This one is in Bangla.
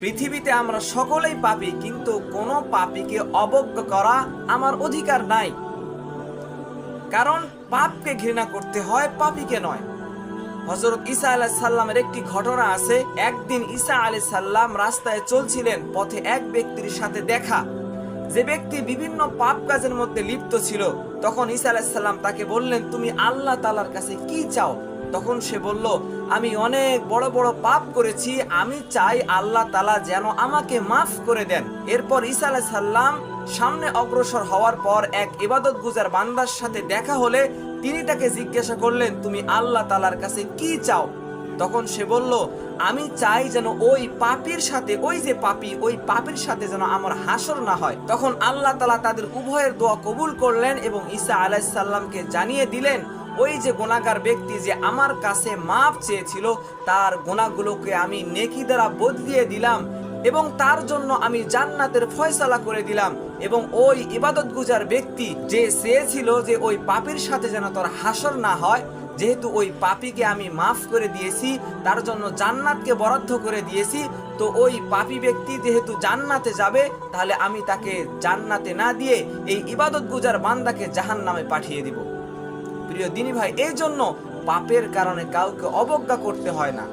পৃথিবীতে আমরা সকলেই পাপী, কিন্তু কোনো পাপীকে অবজ্ঞা করা আমার অধিকার নাই। কারণ পাপকে ঘৃণা করতে হয়, পাপীকে নয়। হযরত ঈসা আলাইহিস সালামের একটি ঘটনা আছে। একদিন ঈসা আলাইহিস সালাম রাস্তায় চলছিলেন, পথে এক ব্যক্তির সাথে দেখা, যে ব্যক্তি বিভিন্ন পাপ কাজের মধ্যে লিপ্ত ছিল। তখন ঈসা আলাইহিস সালাম তাকে বললেন, তুমি আল্লাহ তাআলার কাছে কি চাও? তখন সে বলল, আমি অনেক বড় বড় পাপ করেছি, আমি চাই আল্লাহ তাআলা যেন আমাকে মাফ করে দেন। এরপর ঈসা আলাইহিস সালাম সামনে অগ্রসর হওয়ার পর এক ইবাদতগুজার বান্দার সাথে দেখা হলে তিনি তাকে জিজ্ঞাসা করলেন, তুমি আল্লাহ তাআলার কাছে কি চাও? তখন সে বলল, আমি চাই যেন ওই পাপীর সাথে, ওই যে পাপী, ওই পাপীর সাথে যেন আমার হাসর না হয়। তখন আল্লাহ তাআলা তাদের উভয়ের দোয়া কবুল করলেন এবং ঈসা আলাইহিস সালামকে জানিয়ে দিলেন, ওই যে গুনাহগার ব্যক্তি যে আমার কাছে মাফ চেয়েছিল, তার গুনাহগুলোকে আমি নেকি দ্বারা বদলিয়ে দিলাম এবং তার জন্য আমি জান্নাতের ফয়সালা করে দিলাম। এবং ওই ইবাদতগুজার ব্যক্তি যে চেয়েছিল যে ওই পাপীর সাথে যেন তার হাসর না হয়, যেহেতু ওই পাপীকে আমি মাফ করে দিয়েছি, তার জন্য জান্নাতকে বরাদ্দ করে দিয়েছি, তো ওই পাপী ব্যক্তি যেহেতু জান্নাতে যাবে, তাহলে আমি তাকে জান্নাতে না দিয়ে এই ইবাদতগুজার বান্দাকে জাহান্নামে পাঠিয়ে দিব। প্রিয় দিনী ভাই, এই জন্য পাপের কারণে কাউকে অবজ্ঞা করতে হয় না।